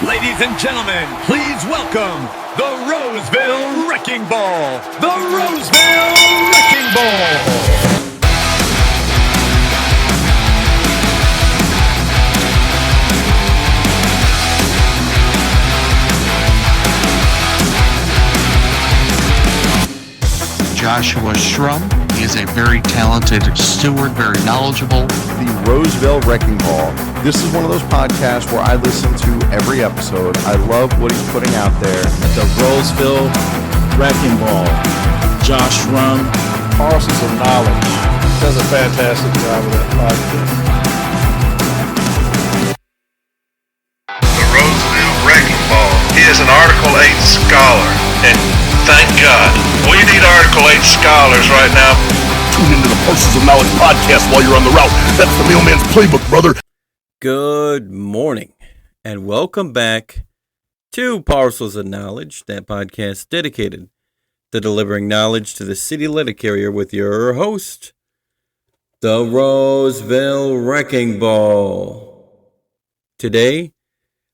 Ladies and gentlemen, please welcome the Roseville Wrecking Ball. The Roseville Wrecking Ball. Joshua Shrum. He is a very talented steward, very knowledgeable. The Roseville Wrecking Ball. This is one of those podcasts where I listen to every episode. I love what he's putting out there. The Roseville Wrecking Ball. Josh Shrum. Parcels of Knowledge. Does a fantastic job with that podcast. The Roseville Wrecking Ball. He is an Article 8 scholar, and thank God. We need Article 8 scholars right now. Tune into the Parcels of Knowledge podcast while you're on the route. That's the mailman's playbook, brother. Good morning, and welcome back to Parcels of Knowledge, that podcast dedicated to delivering knowledge to the city letter carrier with your host, the Roseville Wrecking Ball. Today,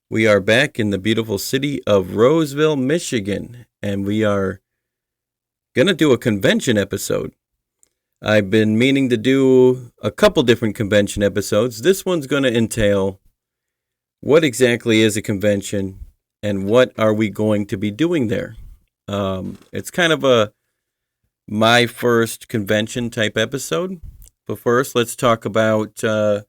we are back in the beautiful city of Roseville, Michigan, and we are going to do a convention episode. I've been meaning to do a couple different convention episodes. This one's going to entail what exactly is a convention and what are we going to be doing there. It's kind of my first convention type episode. But first, let's talk about the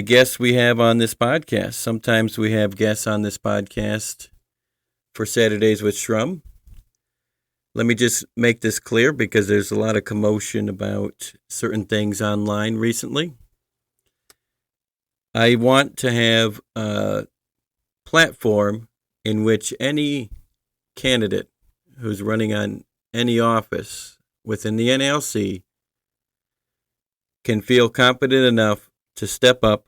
guests we have on this podcast. Sometimes we have guests on this podcast for Saturdays with Shrum. Let me just make this clear because there's a lot of commotion about certain things online recently. I want to have a platform in which any candidate who's running on any office within the NALC can feel competent enough to step up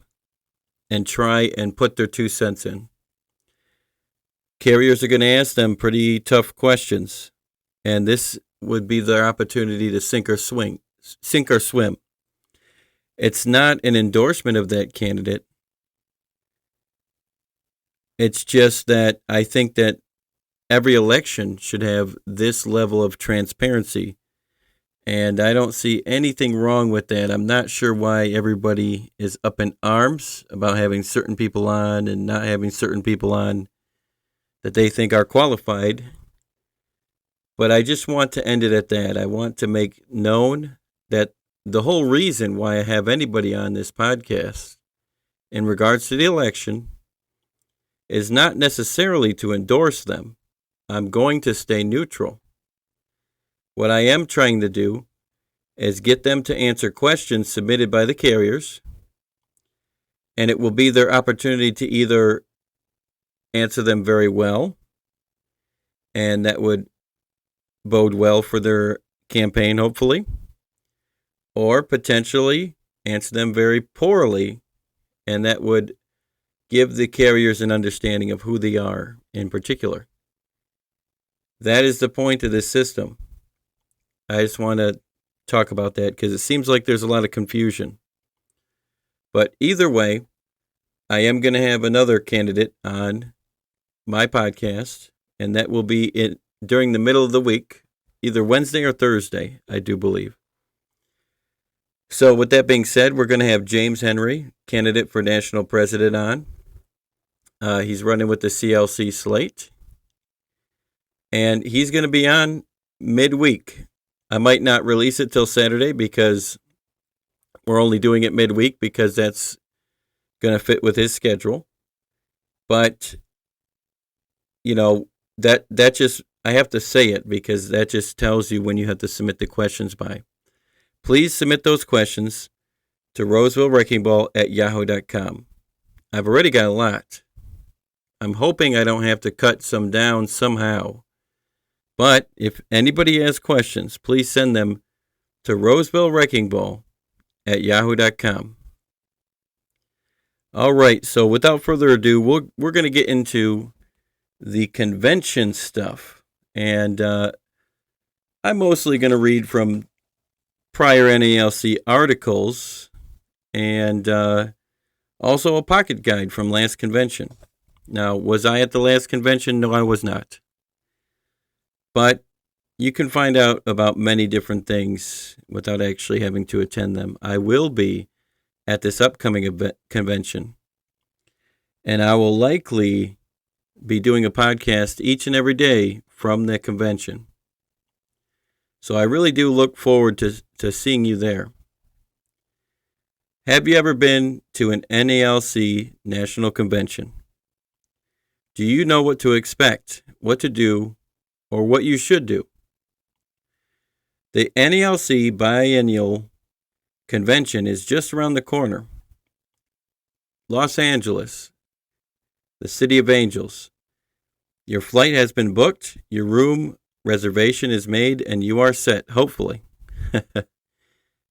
and try and put their 2 cents in. Carriers are going to ask them pretty tough questions, and this would be their opportunity to sink or swim. It's not an endorsement of that candidate. It's just that I think that every election should have this level of transparency, and I don't see anything wrong with that. I'm not sure why everybody is up in arms about having certain people on and not having certain people on that they think are qualified. But I just want to end it at that. I want to make known that the whole reason why I have anybody on this podcast in regards to the election is not necessarily to endorse them. I'm going to stay neutral. What I am trying to do is get them to answer questions submitted by the carriers, and it will be their opportunity to either answer them very well, and that would bode well for their campaign, hopefully, or potentially answer them very poorly, and that would give the carriers an understanding of who they are in particular. That is the point of this system. I just want to talk about that because it seems like there's a lot of confusion. But either way, I am going to have another candidate on my podcast, and that will be during the middle of the week, either Wednesday or Thursday, I do believe. So with that being said, we're going to have James Henry, candidate for national president, on. He's running with the CLC slate, and he's going to be on midweek. I might not release it till Saturday because we're only doing it midweek because that's going to fit with his schedule. But, you know, that just, I have to say it because that just tells you when you have to submit the questions by. Please submit those questions to rosevillewreckingball@yahoo.com. I've already got a lot. I'm hoping I don't have to cut some down somehow. But if anybody has questions, please send them to rosevillewreckingball@yahoo.com. All right, so without further ado, we're going to get into the convention stuff. And I'm mostly going to read from prior NALC articles and also a pocket guide from last convention. Now, was I at the last convention? No, I was not. But you can find out about many different things without actually having to attend them. I will be at this upcoming convention, and I will likely be doing a podcast each and every day from the convention. So I really do look forward to seeing you there. Have you ever been to an NALC National Convention? Do you know what to expect, what to do, or what you should do? The NALC Biennial Convention is just around the corner. Los Angeles, the City of Angels. Your flight has been booked, your room reservation is made, and you are set, hopefully.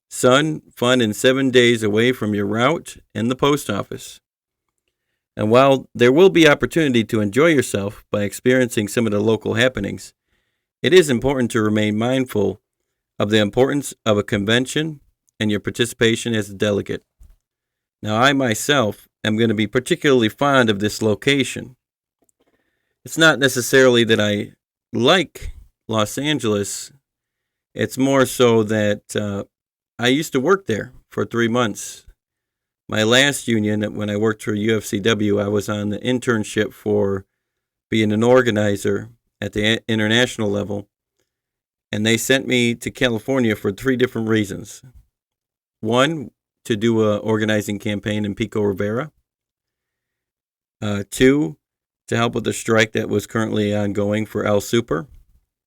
Sun, fun, and 7 days away from your route and the post office. And while there will be opportunity to enjoy yourself by experiencing some of the local happenings, it is important to remain mindful of the importance of a convention and your participation as a delegate. Now, I myself am going to be particularly fond of this location. It's not necessarily that I like Los Angeles. It's more so that I used to work there for 3 months. My last union, when I worked for UFCW, I was on the internship for being an organizer at the international level, and they sent me to California for 3 different reasons. 1, to do an organizing campaign in Pico Rivera. 2, to help with the strike that was currently ongoing for El Super.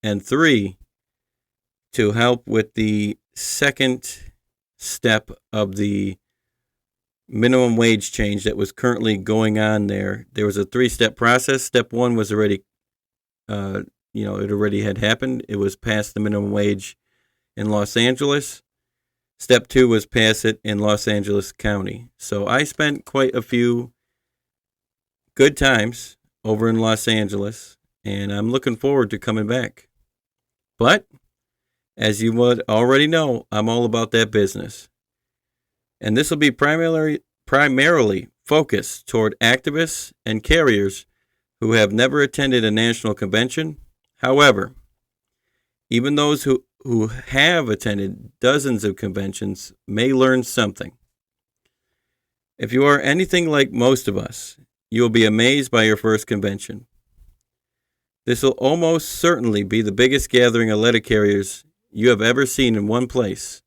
And 3, to help with the second step of the minimum wage change that was currently going on there. There was a 3-step process. Step 1 was already, it already had happened. It was past the minimum wage in Los Angeles. Step 2 was pass it in Los Angeles County. So I spent quite a few good times over in Los Angeles, and I'm looking forward to coming back. But as you would already know, I'm all about that business. And this will be primarily focused toward activists and carriers who have never attended a national convention. However, even those who have attended dozens of conventions may learn something. If you are anything like most of us, you will be amazed by your first convention. This will almost certainly be the biggest gathering of letter carriers you have ever seen in one place.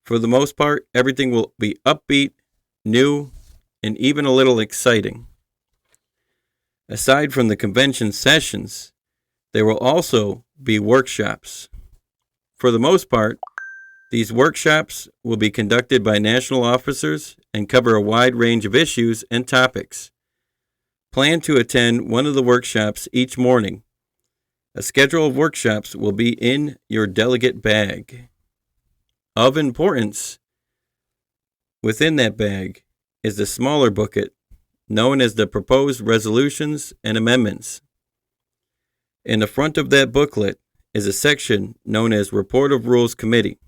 For the most part, everything will be upbeat, new, and even a little exciting. Aside from the convention sessions, there will also be workshops. For the most part, these workshops will be conducted by national officers and cover a wide range of issues and topics. Plan to attend one of the workshops each morning. A schedule of workshops will be in your delegate bag. Of importance, within that bag is the smaller booklet known as the Proposed Resolutions and Amendments. In the front of that booklet is a section known as Report of Rules Committee.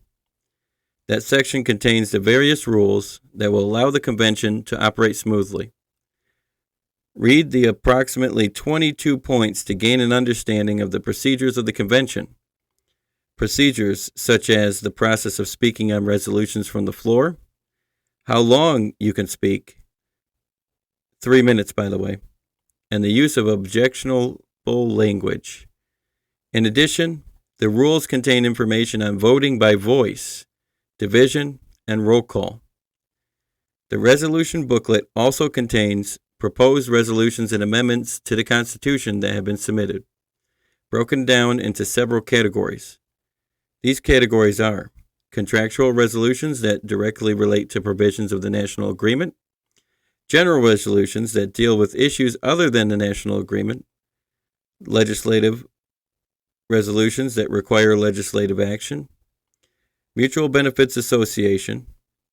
That section contains the various rules that will allow the convention to operate smoothly. Read the approximately 22 points to gain an understanding of the procedures of the convention. Procedures such as the process of speaking on resolutions from the floor, how long you can speak, 3 minutes by the way, and the use of objectionable language. In addition, the rules contain information on voting by voice, division, and roll call. The resolution booklet also contains proposed resolutions and amendments to the Constitution that have been submitted, broken down into several categories. These categories are contractual resolutions that directly relate to provisions of the national agreement, general resolutions that deal with issues other than the national agreement, legislative resolutions that require legislative action, Mutual Benefits Association,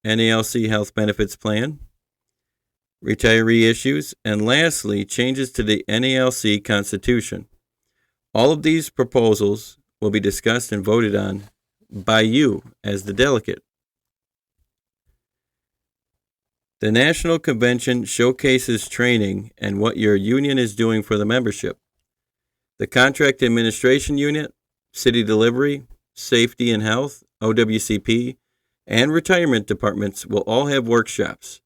NALC Health Benefits Plan, retiree issues, and lastly, changes to the NALC Constitution. All of these proposals will be discussed and voted on by you as the delegate. The National Convention showcases training and what your union is doing for the membership. The Contract Administration Unit, City Delivery, Safety and Health, OWCP, and retirement departments will all have workshops.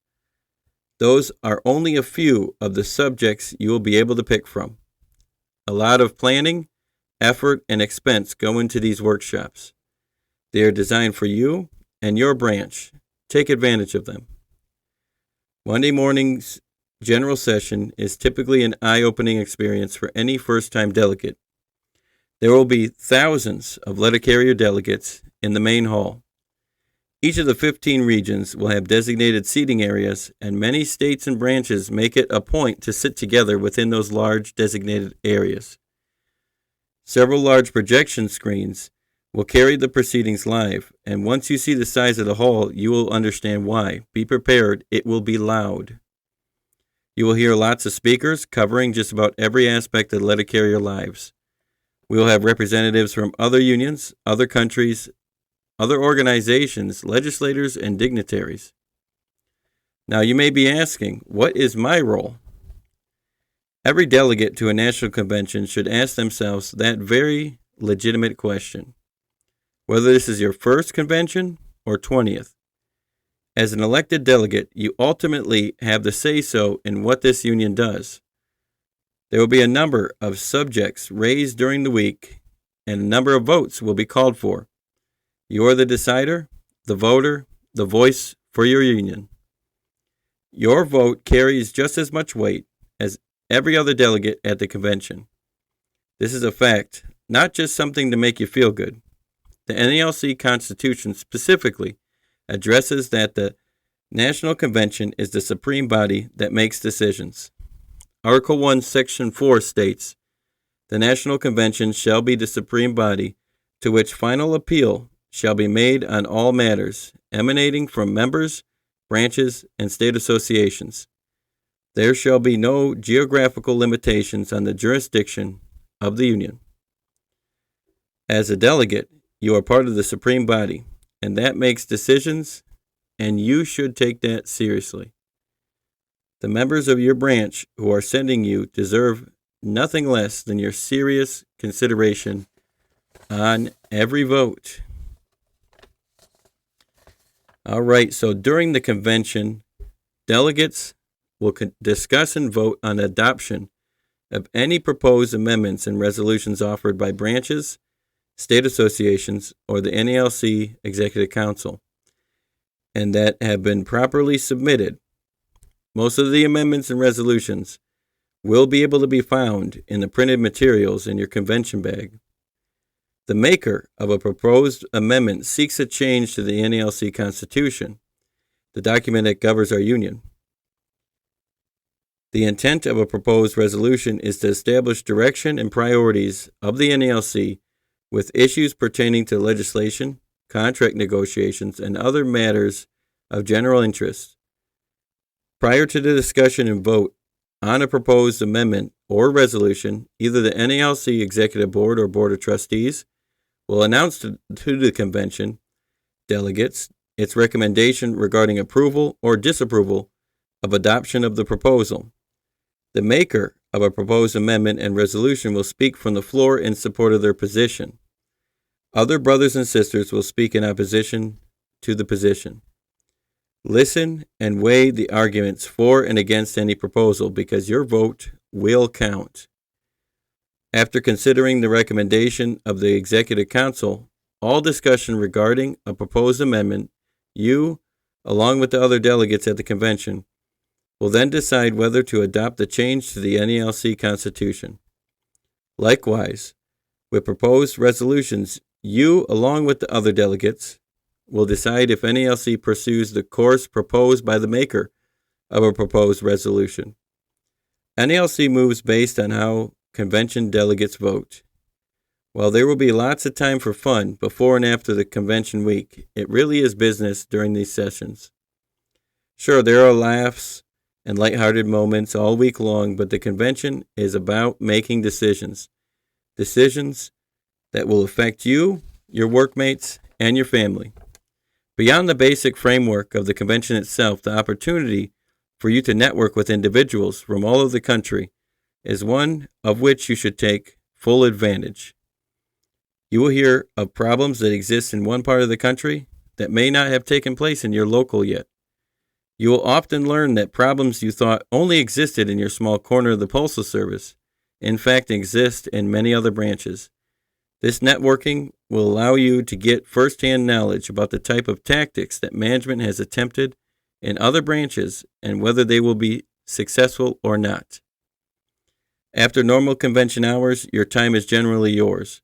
Those are only a few of the subjects you will be able to pick from. A lot of planning, effort, and expense go into these workshops. They are designed for you and your branch. Take advantage of them. Monday morning's general session is typically an eye-opening experience for any first-time delegate. There will be thousands of letter carrier delegates in the main hall. Each of the 15 regions will have designated seating areas, and many states and branches make it a point to sit together within those large designated areas. Several large projection screens will carry the proceedings live, and once you see the size of the hall, you will understand why. Be prepared, it will be loud. You will hear lots of speakers covering just about every aspect of letter carrier lives. We will have representatives from other unions, other countries, other organizations, legislators, and dignitaries. Now you may be asking, what is my role? Every delegate to a national convention should ask themselves that very legitimate question. Whether this is your first convention or 20th. As an elected delegate, you ultimately have the say-so in what this union does. There will be a number of subjects raised during the week, and a number of votes will be called for. You are the decider, the voter, the voice for your union. Your vote carries just as much weight as every other delegate at the convention. This is a fact, not just something to make you feel good. The NALC Constitution specifically addresses that the National Convention is the supreme body that makes decisions. Article 1, Section 4 states, "The National Convention shall be the supreme body to which final appeal shall be made on all matters emanating from members, branches, and state associations. There shall be no geographical limitations on the jurisdiction of the union." As a delegate, you are part of the supreme body, and that makes decisions, and you should take that seriously. The members of your branch who are sending you deserve nothing less than your serious consideration on every vote. All right, so during the convention, delegates will discuss and vote on adoption of any proposed amendments and resolutions offered by branches, state associations, or the NALC Executive Council, and that have been properly submitted. Most of the amendments and resolutions will be able to be found in the printed materials in your convention bag. The maker of a proposed amendment seeks a change to the NALC Constitution, the document that governs our union. The intent of a proposed resolution is to establish direction and priorities of the NALC with issues pertaining to legislation, contract negotiations, and other matters of general interest. Prior to the discussion and vote on a proposed amendment or resolution, either the NALC Executive Board or Board of Trustees will announce to the convention delegates its recommendation regarding approval or disapproval of adoption of the proposal. The maker of a proposed amendment and resolution will speak from the floor in support of their position. Other brothers and sisters will speak in opposition to the position. Listen and weigh the arguments for and against any proposal because your vote will count. After considering the recommendation of the Executive Council, all discussion regarding a proposed amendment, you, along with the other delegates at the convention, will then decide whether to adopt the change to the NALC Constitution. Likewise, with proposed resolutions, you, along with the other delegates, will decide if NALC pursues the course proposed by the maker of a proposed resolution. NALC moves based on how convention delegates vote. While there will be lots of time for fun before and after the convention week, it really is business during these sessions. Sure, there are laughs and lighthearted moments all week long, but the convention is about making decisions. Decisions that will affect you, your workmates, and your family. Beyond the basic framework of the convention itself, the opportunity for you to network with individuals from all over the country is one of which you should take full advantage. You will hear of problems that exist in one part of the country that may not have taken place in your local yet. You will often learn that problems you thought only existed in your small corner of the Postal Service, in fact, exist in many other branches. This networking will allow you to get firsthand knowledge about the type of tactics that management has attempted in other branches and whether they will be successful or not. After normal convention hours, your time is generally yours.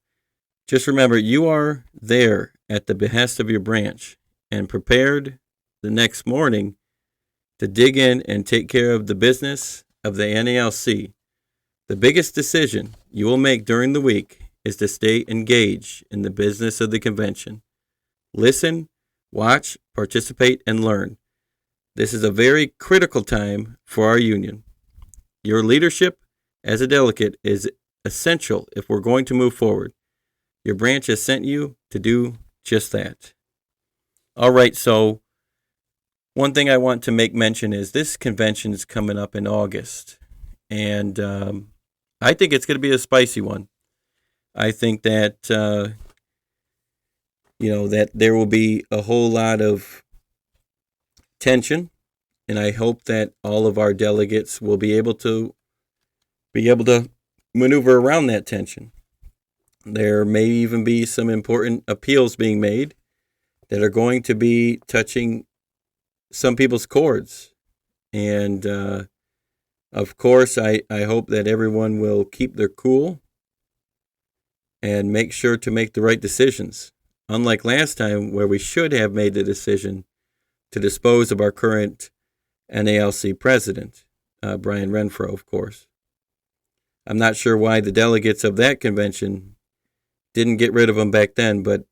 Just remember, you are there at the behest of your branch and prepared the next morning to dig in and take care of the business of the NALC. The biggest decision you will make during the week is to stay engaged in the business of the convention. Listen, watch, participate, and learn. This is a very critical time for our union. Your leadership as a delegate is essential if we're going to move forward. Your branch has sent you to do just that. All right, so one thing I want to make mention is this convention is coming up in August, and I think it's going to be a spicy one. I think that, that there will be a whole lot of tension, and I hope that all of our delegates will be able to maneuver around that tension. There may even be some important appeals being made that are going to be touching some people's chords. And, of course, I hope that everyone will keep their cool and make sure to make the right decisions. Unlike last time, where we should have made the decision to dispose of our current NALC president, Brian Renfro, of course. I'm not sure why the delegates of that convention didn't get rid of him back then, but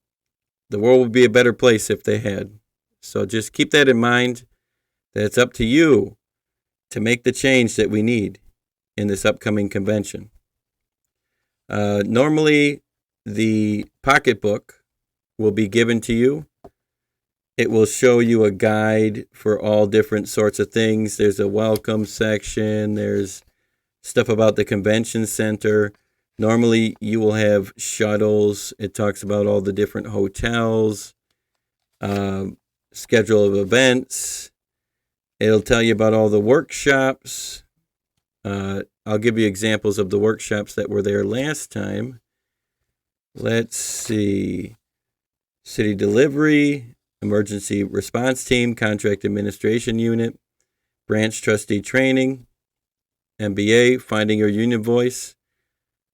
the world would be a better place if they had. So just keep that in mind, that it's up to you to make the change that we need in this upcoming convention. Normally, the pocketbook will be given to you. It will show you a guide for all different sorts of things. There's a welcome section. There's stuff about the convention center. Normally, you will have shuttles. It talks about all the different hotels, schedule of events. It'll tell you about all the workshops. I'll give you examples of the workshops that were there last time. Let's see. City delivery, emergency response team, contract administration unit, branch trustee training, MBA, finding your union voice,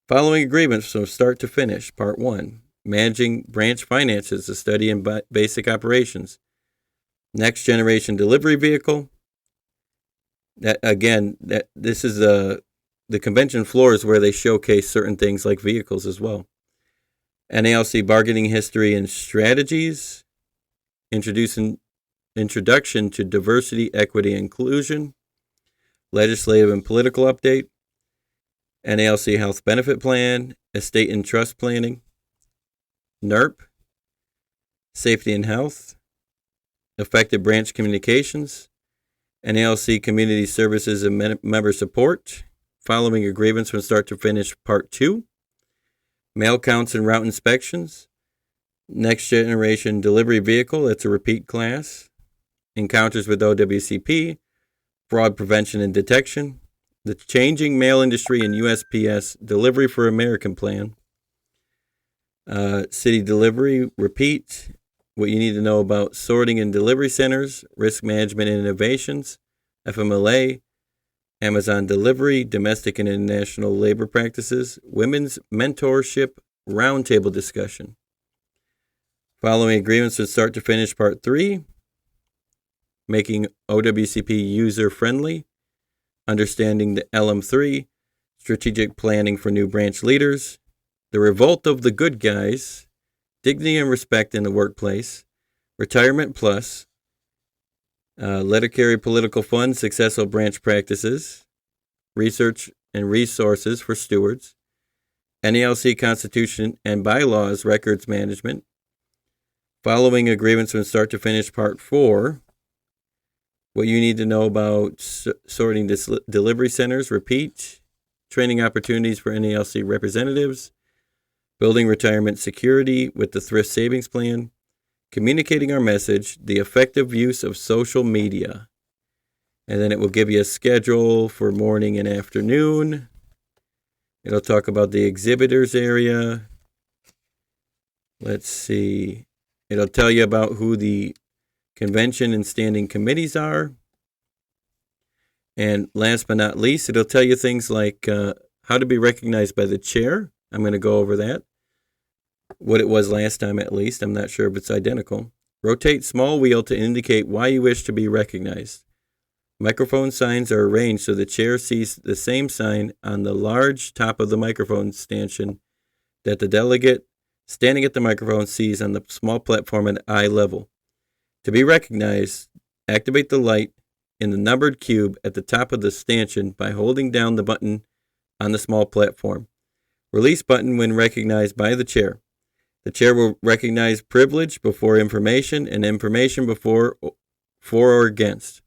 following agreements from start to finish, part 1, managing branch finances, a study in basic operations, next generation delivery vehicle. This is the convention floor is where they showcase certain things like vehicles as well. NALC bargaining history and strategies, introduction to diversity, equity, and inclusion, legislative and political update, NALC health benefit plan, estate and trust planning, NERP, safety and health, effective branch communications, NALC community services and member support, following a grievance from start to finish, part 2, mail counts and route inspections, next generation delivery vehicle, that's a repeat class, encounters with OWCP, fraud prevention and detection, the changing mail industry and USPS delivery for American plan, city delivery, repeat, what you need to know about sorting and delivery centers, risk management and innovations, FMLA, Amazon delivery, domestic and international labor practices, women's mentorship roundtable discussion. Following agreements from start to finish, part 3, making OWCP user-friendly, understanding the LM3, strategic planning for new branch leaders, the revolt of the good guys, dignity and respect in the workplace, retirement plus, letter carry political funds, successful branch practices, research and resources for stewards, NALC Constitution and bylaws records management, Following agreements from start to finish, part 4. What you need to know about sorting delivery centers, repeat. Training opportunities for NALC representatives. Building retirement security with the thrift savings plan. Communicating our message. The effective use of social media. And then it will give you a schedule for morning and afternoon. It'll talk about the exhibitors area. Let's see. It'll tell you about who the convention and standing committees are. And last but not least, it'll tell you things like how to be recognized by the chair. I'm going to go over that. What it was last time, at least. I'm not sure if it's identical. Rotate small wheel to indicate why you wish to be recognized. Microphone signs are arranged so the chair sees the same sign on the large top of the microphone stanchion that the delegate standing at the microphone sees on the small platform at eye level. To be recognized, activate the light in the numbered cube at the top of the stanchion by holding down the button on the small platform. Release button when recognized by the chair. The chair will recognize privilege before information and information before for or against.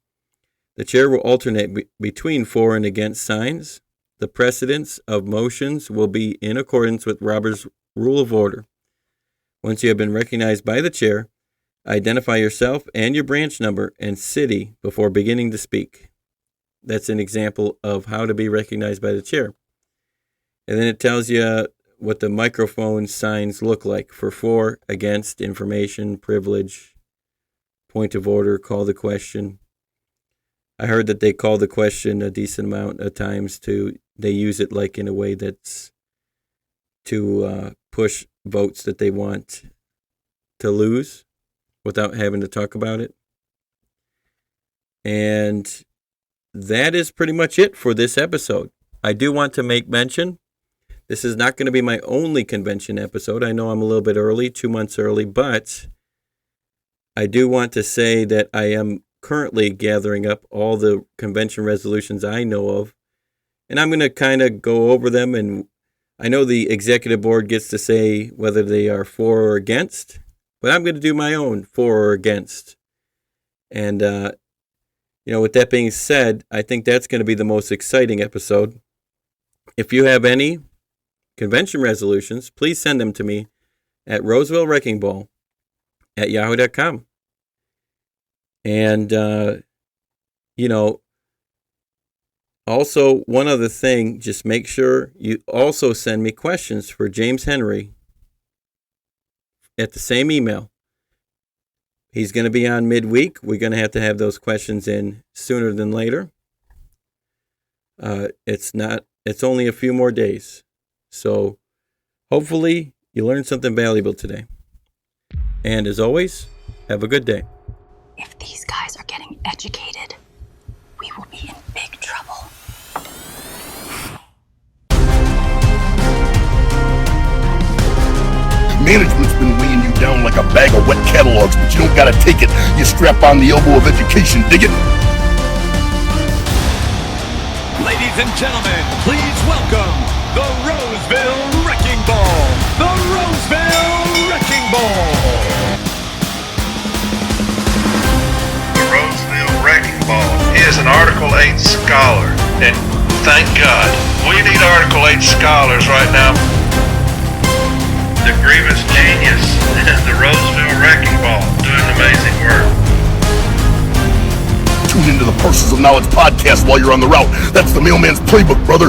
The chair will alternate between for and against signs. The precedence of motions will be in accordance with Robert's Rule of Order. Once you have been recognized by the chair, identify yourself and your branch number and city before beginning to speak. That's an example of how to be recognized by the chair. And then it tells you what the microphone signs look like for, against, information, privilege, point of order, call the question. I heard that they call the question a decent amount of times they use it like in a way that's to push votes that they want to lose without having to talk about it. And that is pretty much it for this episode. I do want to make mention, this is not going to be my only convention episode. I know I'm a little bit early, 2 months early, but I do want to say that I am currently gathering up all the convention resolutions I know of, and I'm going to kind of go over them, and I know the executive board gets to say whether they are for or against, but I'm going to do my own for or against. And, with that being said, I think that's going to be the most exciting episode. If you have any convention resolutions, please send them to me at rosevillewreckingball@yahoo.com. And, also one other thing, just make sure you also send me questions for James Henry at the same email. He's going to be on midweek. We're going to have those questions in sooner than later. It's only a few more days. So hopefully you learned something valuable today. And as always, have a good day. If these guys are getting educated, we will be in big trouble. Management's been weighing you down like a bag of wet catalogs, but you don't gotta take it. You strap on the elbow of education, dig it? Ladies and gentlemen, please welcome the Roseville Wrecking Ball. The Roseville Wrecking Ball. The Roseville Wrecking Ball is an Article 8 scholar, and thank God, we need Article 8 scholars right now. The Grievous Genius and the Roseville Wrecking Ball doing amazing work. Tune into the Parcels of Knowledge podcast while you're on the route. That's the mailman's playbook, brother.